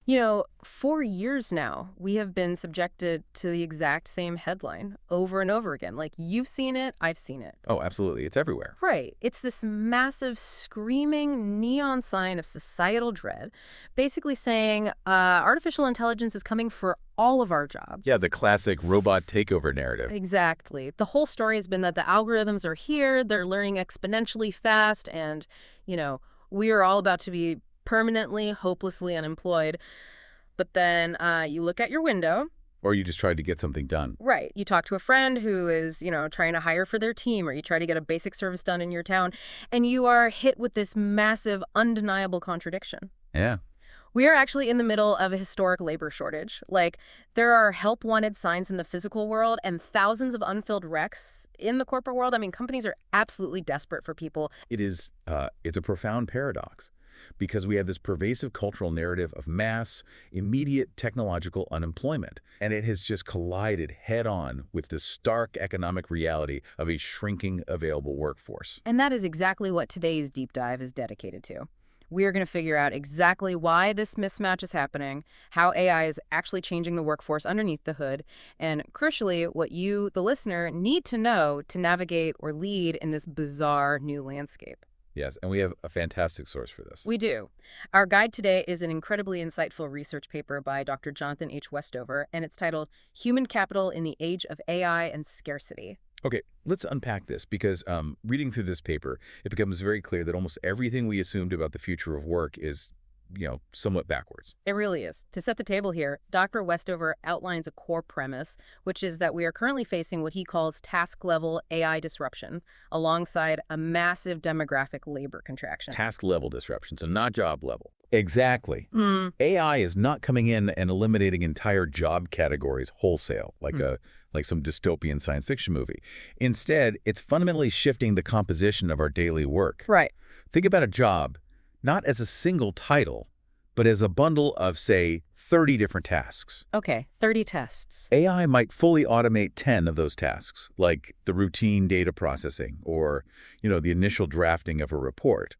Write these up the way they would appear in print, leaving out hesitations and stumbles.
For years now, we have been subjected to the exact same headline over and over again. Like, you've seen it, I've seen it. Oh, absolutely. It's everywhere. Right. It's this massive, screaming neon sign of societal dread, basically saying artificial intelligence is coming for all of our jobs. Yeah, the classic robot takeover narrative. Exactly. The whole story has been that the algorithms are here, they're learning exponentially fast, and, we are all about to be permanently, hopelessly unemployed. But then you look at your window. Or you just tried to get something done. Right. You talk to a friend who is, trying to hire for their team, or you try to get a basic service done in your town, and you are hit with this massive, undeniable contradiction. Yeah. We are actually in the middle of a historic labor shortage. Like, there are help wanted signs in the physical world and thousands of unfilled recs in the corporate world. I mean, companies are absolutely desperate for people. It's a profound paradox because we have this pervasive cultural narrative of mass, immediate technological unemployment. And it has just collided head-on with the stark economic reality of a shrinking available workforce. And that is exactly what today's deep dive is dedicated to. We are going to figure out exactly why this mismatch is happening, how AI is actually changing the workforce underneath the hood, and crucially, what you, the listener, need to know to navigate or lead in this bizarre new landscape. Yes, and we have a fantastic source for this. We do. Our guide today is an incredibly insightful research paper by Dr. Jonathan H. Westover, and it's titled Human Capital in the Age of AI and Scarcity. Okay, let's unpack this because reading through this paper, it becomes very clear that almost everything we assumed about the future of work is, somewhat backwards. It really is. To set the table here, Dr. Westover outlines a core premise, which is that we are currently facing what he calls task-level AI disruption, alongside a massive demographic labor contraction. Task-level disruption, so not job level. Exactly. AI is not coming in and eliminating entire job categories wholesale, like some dystopian science fiction movie. Instead, it's fundamentally shifting the composition of our daily work. Right. Think about a job not as a single title, but as a bundle of, say, 30 different tasks. Okay, 30 tests. AI might fully automate 10 of those tasks, like the routine data processing or, the initial drafting of a report.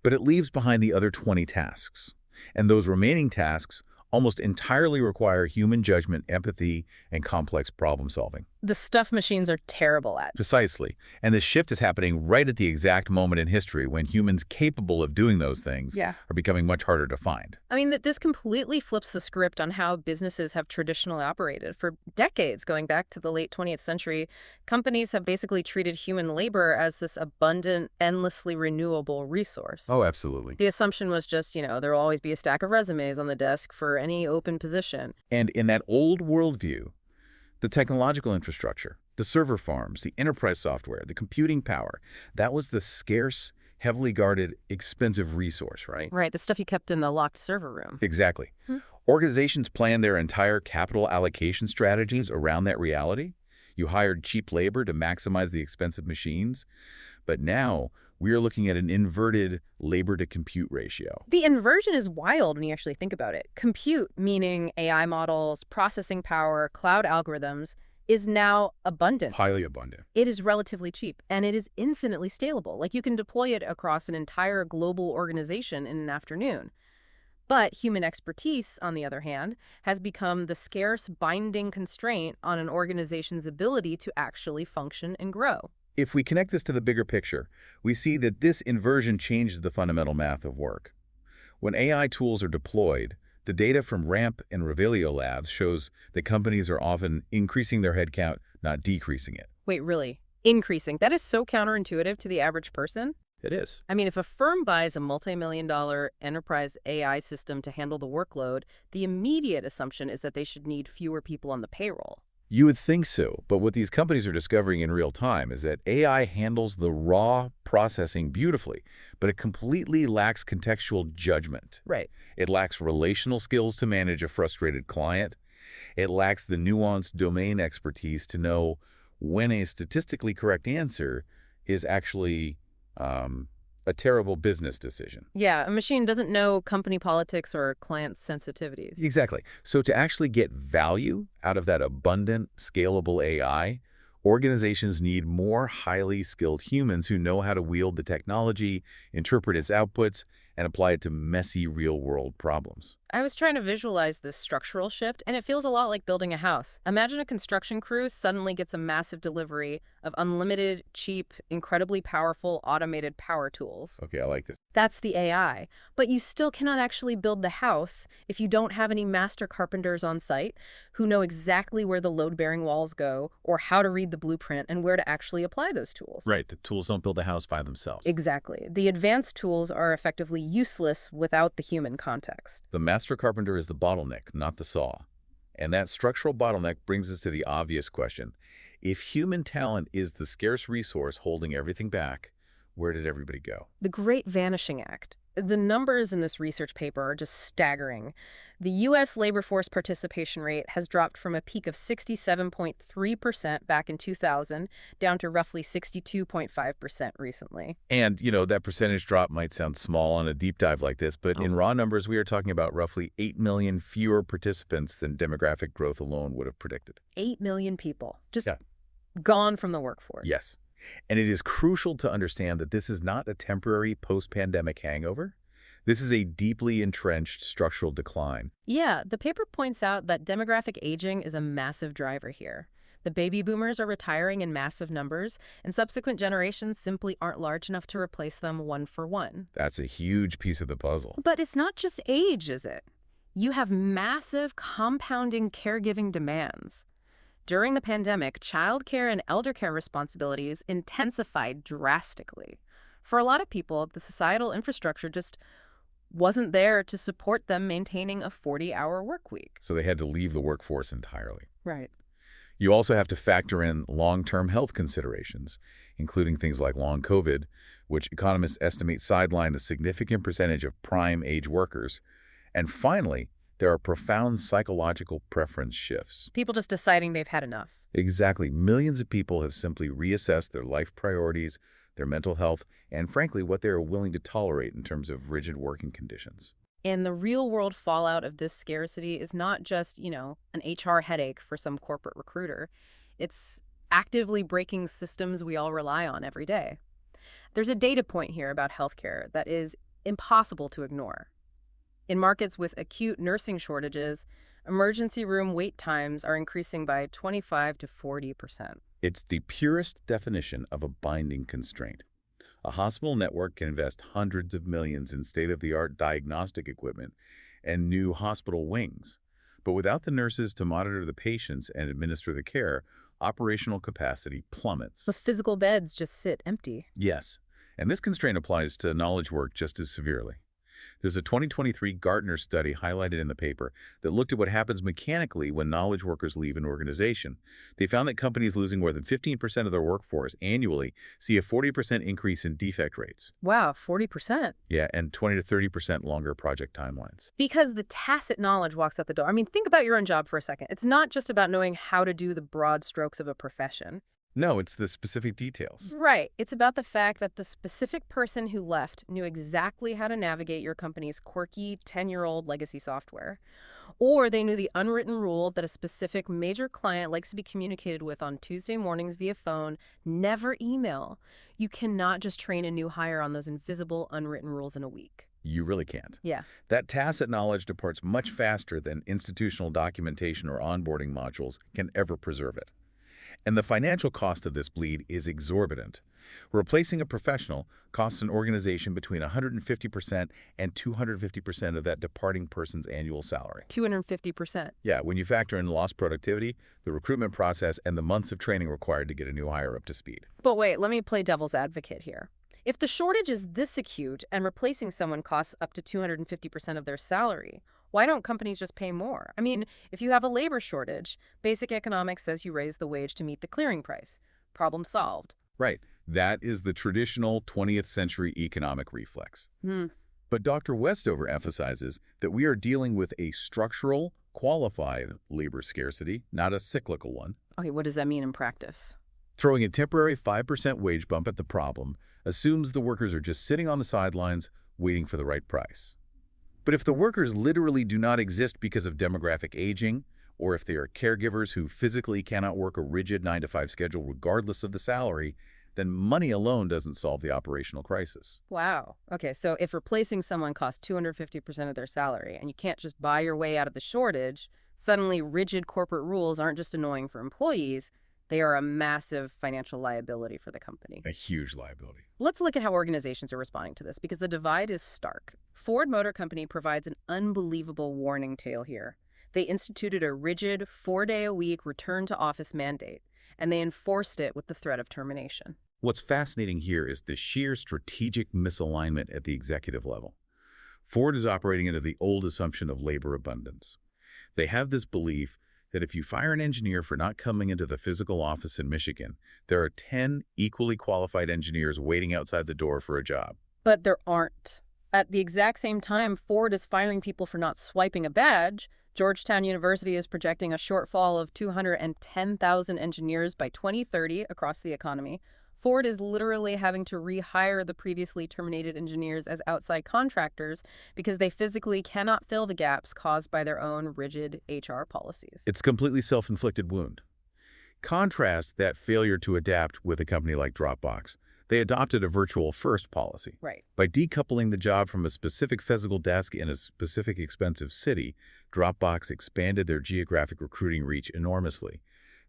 But it leaves behind the other 20 tasks. And those remaining tasks almost entirely require human judgment, empathy, and complex problem solving. The stuff machines are terrible at. Precisely. And this shift is happening right at the exact moment in history when humans capable of doing those things are becoming much harder to find. I mean, this completely flips the script on how businesses have traditionally operated. For decades, going back to the late 20th century, companies have basically treated human labor as this abundant, endlessly renewable resource. Oh, absolutely. The assumption was just, there will always be a stack of resumes on the desk for any open position. And in that old worldview, the technological infrastructure, the server farms, the enterprise software, the computing power, that was the scarce, heavily guarded, expensive resource, right? Right, the stuff you kept in the locked server room. Exactly. Organizations planned their entire capital allocation strategies around that reality. You hired cheap labor to maximize the expensive machines. But now we are looking at an inverted labor-to-compute ratio. The inversion is wild when you actually think about it. Compute, meaning AI models, processing power, cloud algorithms, is now abundant. Highly abundant. It is relatively cheap, and it is infinitely scalable. Like, you can deploy it across an entire global organization in an afternoon. But human expertise, on the other hand, has become the scarce binding constraint on an organization's ability to actually function and grow. If we connect this to the bigger picture, we see that this inversion changes the fundamental math of work. When AI tools are deployed, the data from RAMP and Revelio labs shows that companies are often increasing their headcount, not decreasing it. Wait, really? Increasing? That is so counterintuitive to the average person. It is. I mean, if a firm buys a multi-million-dollar enterprise AI system to handle the workload, the immediate assumption is that they should need fewer people on the payroll. You would think so, but what these companies are discovering in real time is that AI handles the raw processing beautifully, but it completely lacks contextual judgment. Right. It lacks relational skills to manage a frustrated client. It lacks the nuanced domain expertise to know when a statistically correct answer is actually a terrible business decision. Yeah, a machine doesn't know company politics or client sensitivities. Exactly. So to actually get value out of that abundant, scalable AI, organizations need more highly skilled humans who know how to wield the technology, interpret its outputs, and apply it to messy real-world problems. I was trying to visualize this structural shift, and it feels a lot like building a house. Imagine a construction crew suddenly gets a massive delivery of unlimited, cheap, incredibly powerful automated power tools. Okay, I like this. That's the AI. But you still cannot actually build the house if you don't have any master carpenters on site who know exactly where the load-bearing walls go or how to read the blueprint and where to actually apply those tools. Right, the tools don't build a house by themselves. Exactly. The advanced tools are effectively useless without the human context. The master carpenter is the bottleneck, not the saw. And that structural bottleneck brings us to the obvious question. If human talent is the scarce resource holding everything back, where did everybody go? The Great Vanishing Act. The numbers in this research paper are just staggering. The U.S. labor force participation rate has dropped from a peak of 67.3% back in 2000 down to roughly 62.5% recently. And, that percentage drop might sound small on a deep dive like this, but in raw numbers, we are talking about roughly 8 million fewer participants than demographic growth alone would have predicted. 8 million people just Yeah. gone from the workforce. Yes. And it is crucial to understand that this is not a temporary post-pandemic hangover. This is a deeply entrenched structural decline. Yeah, the paper points out that demographic aging is a massive driver here. The baby boomers are retiring in massive numbers, and subsequent generations simply aren't large enough to replace them one for one. That's a huge piece of the puzzle. But it's not just age, is it? You have massive compounding caregiving demands. During the pandemic, childcare and elder care responsibilities intensified drastically. For a lot of people, the societal infrastructure just wasn't there to support them maintaining a 40-hour work week. So they had to leave the workforce entirely. Right. You also have to factor in long-term health considerations, including things like long COVID, which economists estimate sidelined a significant percentage of prime age workers. And finally, there are profound psychological preference shifts. People just deciding they've had enough. Exactly. Millions of people have simply reassessed their life priorities, their mental health, and frankly, what they are willing to tolerate in terms of rigid working conditions. And the real-world fallout of this scarcity is not just, an HR headache for some corporate recruiter. It's actively breaking systems we all rely on every day. There's a data point here about healthcare that is impossible to ignore. In markets with acute nursing shortages, emergency room wait times are increasing by 25 to 40%. It's the purest definition of a binding constraint. A hospital network can invest hundreds of millions in state-of-the-art diagnostic equipment and new hospital wings. But without the nurses to monitor the patients and administer the care, operational capacity plummets. The physical beds just sit empty. Yes, and this constraint applies to knowledge work just as severely. There's a 2023 Gartner study highlighted in the paper that looked at what happens mechanically when knowledge workers leave an organization. They found that companies losing more than 15% of their workforce annually see a 40% increase in defect rates. Wow, 40%. Yeah, and 20 to 30% longer project timelines. Because the tacit knowledge walks out the door. I mean, think about your own job for a second. It's not just about knowing how to do the broad strokes of a profession. No, it's the specific details. Right. It's about the fact that the specific person who left knew exactly how to navigate your company's quirky 10-year-old legacy software. Or they knew the unwritten rule that a specific major client likes to be communicated with on Tuesday mornings via phone, never email. You cannot just train a new hire on those invisible, unwritten rules in a week. You really can't. Yeah. That tacit knowledge departs much faster than institutional documentation or onboarding modules can ever preserve it. And the financial cost of this bleed is exorbitant. Replacing a professional costs an organization between 150% and 250% of that departing person's annual salary. 250%. Yeah, when you factor in lost productivity, the recruitment process, and the months of training required to get a new hire up to speed. But wait, let me play devil's advocate here. If the shortage is this acute and replacing someone costs up to 250% of their salary, why don't companies just pay more? I mean, if you have a labor shortage, basic economics says you raise the wage to meet the clearing price. Problem solved. Right. That is the traditional 20th century economic reflex. But Dr. Westover emphasizes that we are dealing with a structural, qualified labor scarcity, not a cyclical one. Okay, what does that mean in practice? Throwing a temporary 5% wage bump at the problem assumes the workers are just sitting on the sidelines waiting for the right price. But if the workers literally do not exist because of demographic aging, or if they are caregivers who physically cannot work a rigid 9-to-5 schedule regardless of the salary, then money alone doesn't solve the operational crisis. Wow. Okay, so if replacing someone costs 250% of their salary and you can't just buy your way out of the shortage, suddenly rigid corporate rules aren't just annoying for employees, they are a massive financial liability for the company. A huge liability. Let's look at how organizations are responding to this because the divide is stark. Ford Motor Company provides an unbelievable warning tale here. They instituted a rigid 4-day-a-week return-to-office mandate, and they enforced it with the threat of termination. What's fascinating here is the sheer strategic misalignment at the executive level. Ford is operating under the old assumption of labor abundance. They have this belief that if you fire an engineer for not coming into the physical office in Michigan, there are 10 equally qualified engineers waiting outside the door for a job. But there aren't. At the exact same time Ford is firing people for not swiping a badge, Georgetown University is projecting a shortfall of 210,000 engineers by 2030 across the economy. Ford is literally having to rehire the previously terminated engineers as outside contractors because they physically cannot fill the gaps caused by their own rigid HR policies. It's a completely self-inflicted wound. Contrast that failure to adapt with a company like Dropbox. They adopted a virtual-first policy. Right. By decoupling the job from a specific physical desk in a specific expensive city, Dropbox expanded their geographic recruiting reach enormously.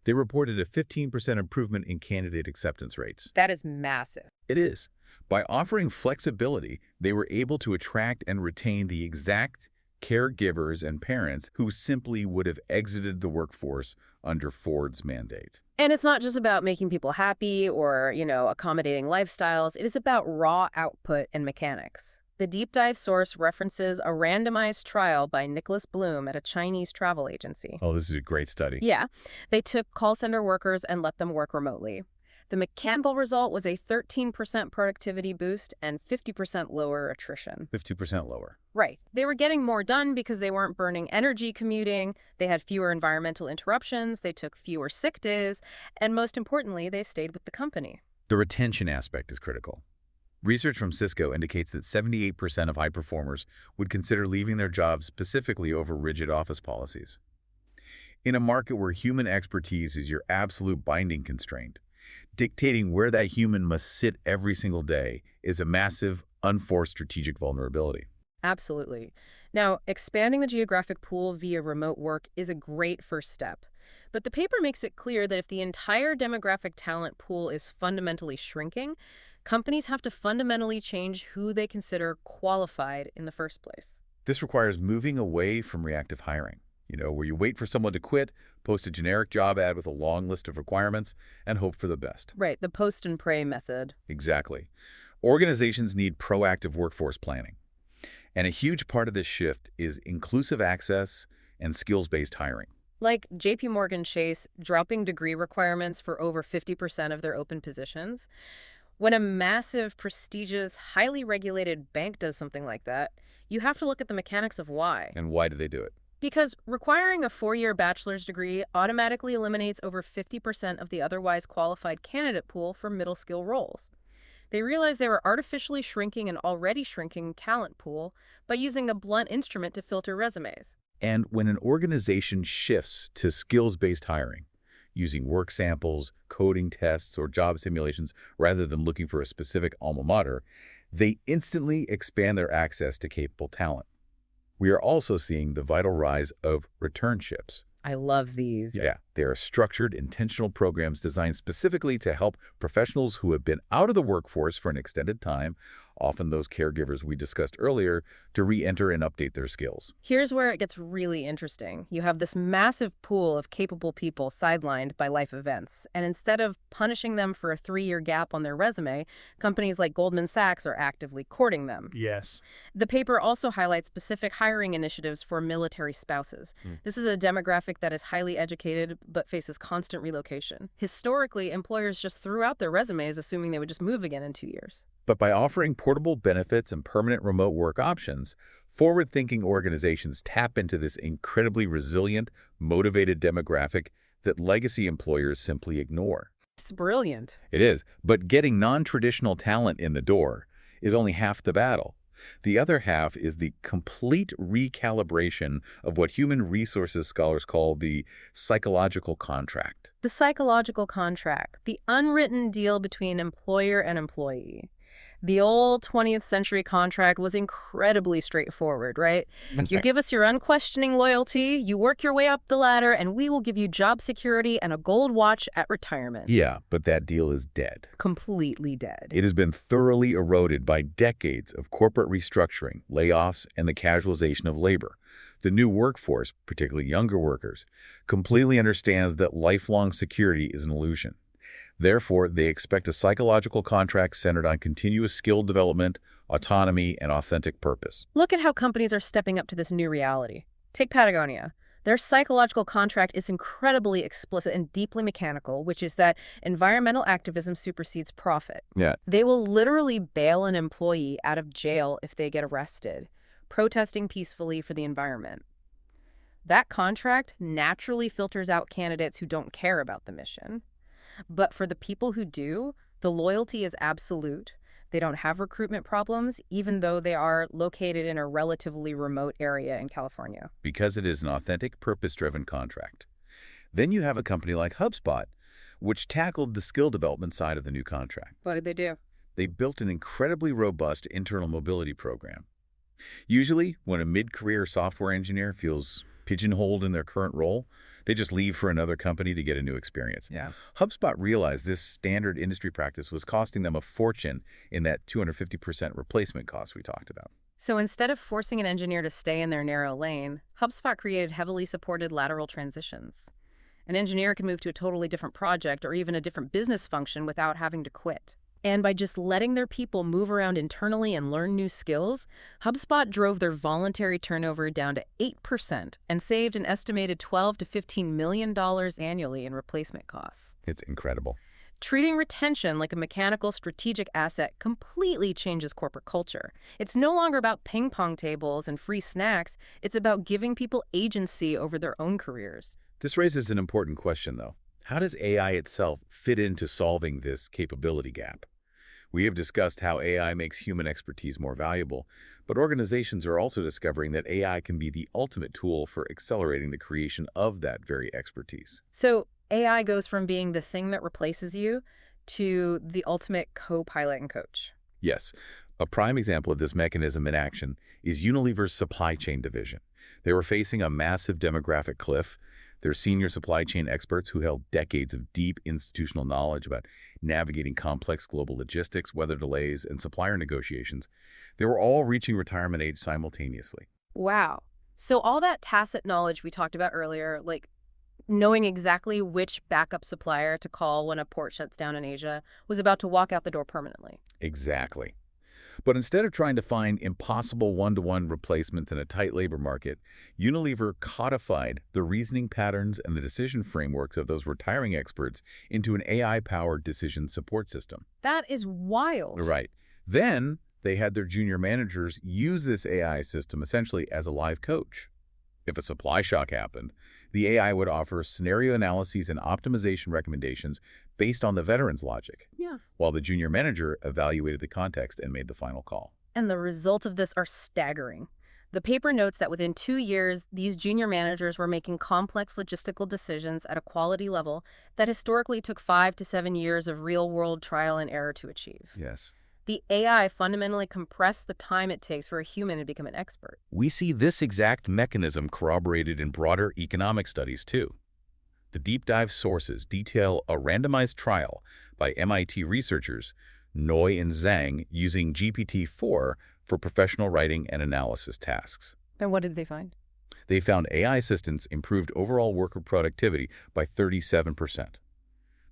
They reported a 15% improvement in candidate acceptance rates. That is massive. It is. By offering flexibility, they were able to attract and retain the exact caregivers and parents who simply would have exited the workforce under Ford's mandate. And it's not just about making people happy or, accommodating lifestyles. It is about raw output and mechanics. The deep dive source references a randomized trial by Nicholas Bloom at a Chinese travel agency. Oh, this is a great study. Yeah. They took call center workers and let them work remotely. The mechanical result was a 13% productivity boost and 50% lower attrition. 50% lower. Right. They were getting more done because they weren't burning energy commuting, they had fewer environmental interruptions, they took fewer sick days, and most importantly, they stayed with the company. The retention aspect is critical. Research from Cisco indicates that 78% of high performers would consider leaving their jobs specifically over rigid office policies. In a market where human expertise is your absolute binding constraint, dictating where that human must sit every single day is a massive, unforced strategic vulnerability. Absolutely. Now, expanding the geographic pool via remote work is a great first step. But the paper makes it clear that if the entire demographic talent pool is fundamentally shrinking, companies have to fundamentally change who they consider qualified in the first place. This requires moving away from reactive hiring, where you wait for someone to quit, post a generic job ad with a long list of requirements, and hope for the best. Right, the post and pray method. Exactly. Organizations need proactive workforce planning. And a huge part of this shift is inclusive access and skills-based hiring. Like JP Morgan Chase dropping degree requirements for over 50% of their open positions. When a massive, prestigious, highly regulated bank does something like that, you have to look at the mechanics of why. And why do they do it? Because requiring a 4-year bachelor's degree automatically eliminates over 50% of the otherwise qualified candidate pool for middle-skill roles. They realized they were artificially shrinking an already shrinking talent pool by using a blunt instrument to filter resumes. And when an organization shifts to skills-based hiring, using work samples, coding tests, or job simulations rather than looking for a specific alma mater, they instantly expand their access to capable talent. We are also seeing the vital rise of returnships. I love these. Yeah, they are structured, intentional programs designed specifically to help professionals who have been out of the workforce for an extended time, often those caregivers we discussed earlier, to re-enter and update their skills. Here's where it gets really interesting. You have this massive pool of capable people sidelined by life events, and instead of punishing them for a 3-year gap on their resume, companies like Goldman Sachs are actively courting them. Yes. The paper also highlights specific hiring initiatives for military spouses. This is a demographic that is highly educated but faces constant relocation. Historically, employers just threw out their resumes assuming they would just move again in 2 years. But by offering portable benefits and permanent remote work options, forward-thinking organizations tap into this incredibly resilient, motivated demographic that legacy employers simply ignore. It's brilliant. It is, but getting non-traditional talent in the door is only half the battle. The other half is the complete recalibration of what human resources scholars call the psychological contract. The psychological contract, the unwritten deal between employer and employee. The old 20th century contract was incredibly straightforward, right? You Okay. give us your unquestioning loyalty, you work your way up the ladder, and we will give you job security and a gold watch at retirement. Yeah, but that deal is dead. Completely dead. It has been thoroughly eroded by decades of corporate restructuring, layoffs, and the casualization of labor. The new workforce, particularly younger workers, completely understands that lifelong security is an illusion. Therefore, they expect a psychological contract centered on continuous skill development, autonomy, and authentic purpose. Look at how companies are stepping up to this new reality. Take Patagonia. Their psychological contract is incredibly explicit and deeply mechanical, which is that environmental activism supersedes profit. Yeah. They will literally bail an employee out of jail if they get arrested, protesting peacefully for the environment. That contract naturally filters out candidates who don't care about the mission. But for the people who do, the loyalty is absolute. They don't have recruitment problems, even though they are located in a relatively remote area in California. Because it is an authentic, purpose-driven contract. Then you have a company like HubSpot, which tackled the skill development side of the new contract. What did they do? They built an incredibly robust internal mobility program. Usually, when a mid-career software engineer feels pigeonholed in their current role, they just leave for another company to get a new experience. Yeah. HubSpot realized this standard industry practice was costing them a fortune in that 250% replacement cost we talked about. So instead of forcing an engineer to stay in their narrow lane, HubSpot created heavily supported lateral transitions. An engineer can move to a totally different project or even a different business function without having to quit. And by just letting their people move around internally and learn new skills, HubSpot drove their voluntary turnover down to 8% and saved an estimated $12 to $15 million annually in replacement costs. It's incredible. Treating retention like a mechanical strategic asset completely changes corporate culture. It's no longer about ping pong tables and free snacks. It's about giving people agency over their own careers. This raises an important question, though. How does AI itself fit into solving this capability gap? We have discussed how AI makes human expertise more valuable, but organizations are also discovering that AI can be the ultimate tool for accelerating the creation of that very expertise. So AI goes from being the thing that replaces you to the ultimate co-pilot and coach. Yes, a prime example of this mechanism in action is Unilever's supply chain division. They were facing a massive demographic cliff. Their senior supply chain experts who held decades of deep institutional knowledge about navigating complex global logistics, weather delays, and supplier negotiations, they were all reaching retirement age simultaneously. Wow. So all that tacit knowledge we talked about earlier, like knowing exactly which backup supplier to call when a port shuts down in Asia, was about to walk out the door permanently. Exactly. But instead of trying to find impossible one-to-one replacements in a tight labor market, Unilever codified the reasoning patterns and the decision frameworks of those retiring experts into an AI-powered decision support system. That is wild. Right. Then they had their junior managers use this AI system essentially as a live coach. If a supply shock happened, the AI would offer scenario analyses and optimization recommendations based on the veteran's logic, Yeah. while the junior manager evaluated the context and made the final call. And the results of this are staggering. The paper notes that within 2 years, these junior managers were making complex logistical decisions at a quality level that historically took 5 to 7 years of real-world trial and error to achieve. Yes. The AI fundamentally compressed the time it takes for a human to become an expert. We see this exact mechanism corroborated in broader economic studies, too. The deep dive sources detail a randomized trial by MIT researchers, Noy and Zhang, using GPT-4 for professional writing and analysis tasks. And what did they find? They found AI assistants improved overall worker productivity by 37%.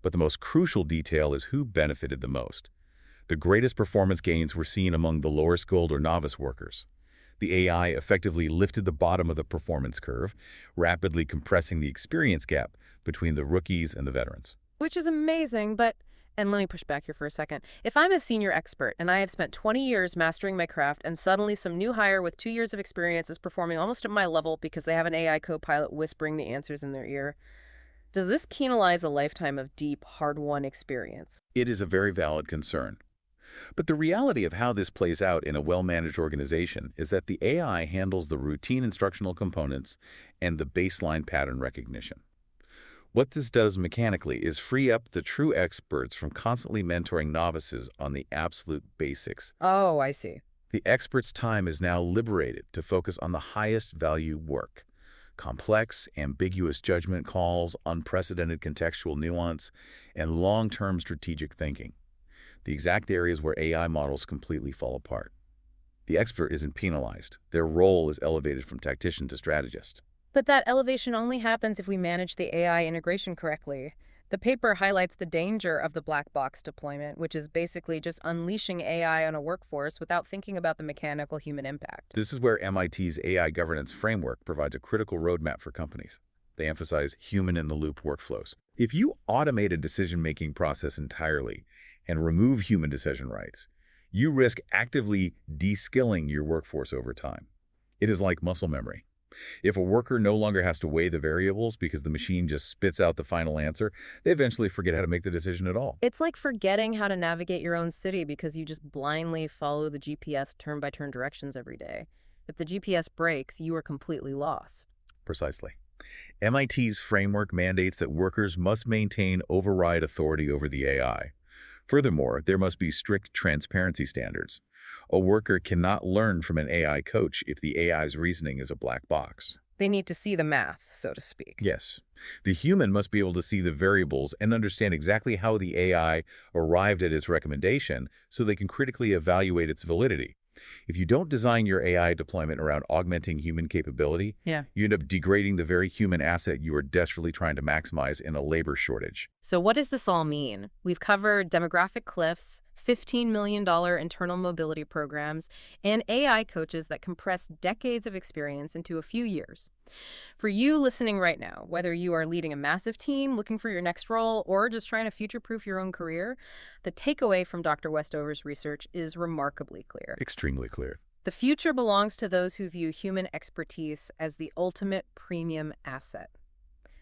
But the most crucial detail is who benefited the most. The greatest performance gains were seen among the lower-skilled or novice workers. The AI effectively lifted the bottom of the performance curve, rapidly compressing the experience gap between the rookies and the veterans. Which is amazing, but, and let me push back here for a second. If I'm a senior expert and I have spent 20 years mastering my craft and suddenly some new hire with 2 years of experience is performing almost at my level because they have an AI co-pilot whispering the answers in their ear, does this penalize a lifetime of deep, hard-won experience? It is a very valid concern. But the reality of how this plays out in a well-managed organization is that the AI handles the routine instructional components and the baseline pattern recognition. What this does mechanically is free up the true experts from constantly mentoring novices on the absolute basics. Oh, I see. The expert's time is now liberated to focus on the highest value work. Complex, ambiguous judgment calls, unprecedented contextual nuance, and long-term strategic thinking. The exact areas where AI models completely fall apart. The expert isn't penalized. Their role is elevated from tactician to strategist. But that elevation only happens if we manage the AI integration correctly. The paper highlights the danger of the black box deployment, which is basically just unleashing AI on a workforce without thinking about the mechanical human impact. This is where MIT's AI governance framework provides a critical roadmap for companies. They emphasize human-in-the-loop workflows. If you automate a decision-making process entirely and remove human decision rights, you risk actively de-skilling your workforce over time. It is like muscle memory. If a worker no longer has to weigh the variables because the machine just spits out the final answer, they eventually forget how to make the decision at all. It's like forgetting how to navigate your own city because you just blindly follow the GPS turn-by-turn directions every day. If the GPS breaks, you are completely lost. Precisely. MIT's framework mandates that workers must maintain override authority over the AI. Furthermore, there must be strict transparency standards. A worker cannot learn from an AI coach if the AI's reasoning is a black box. They need to see the math, so to speak. Yes. The human must be able to see the variables and understand exactly how the AI arrived at its recommendation so they can critically evaluate its validity. If you don't design your AI deployment around augmenting human capability, Yeah. you end up degrading the very human asset you are desperately trying to maximize in a labor shortage. So what does this all mean? We've covered demographic cliffs, $15 million internal mobility programs, and AI coaches that compress decades of experience into a few years. For you listening right now, whether you are leading a massive team, looking for your next role, or just trying to future-proof your own career, the takeaway from Dr. Westover's research is remarkably clear. Extremely clear. The future belongs to those who view human expertise as the ultimate premium asset.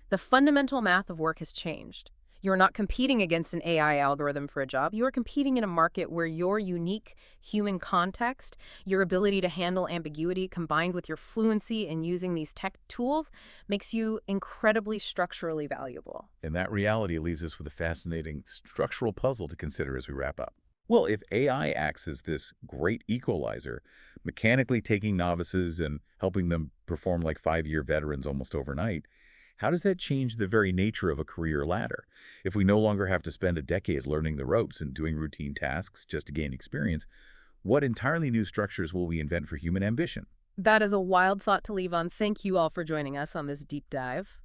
The fundamental math of work has changed. You are not competing against an AI algorithm for a job. You are competing in a market where your unique human context, your ability to handle ambiguity combined with your fluency in using these tech tools makes you incredibly structurally valuable. And that reality leaves us with a fascinating structural puzzle to consider as we wrap up. Well, if AI acts as this great equalizer, mechanically taking novices and helping them perform like 5-year veterans almost overnight, how does that change the very nature of a career ladder? If we no longer have to spend a decade learning the ropes and doing routine tasks just to gain experience, what entirely new structures will we invent for human ambition? That is a wild thought to leave on. Thank you all for joining us on this deep dive.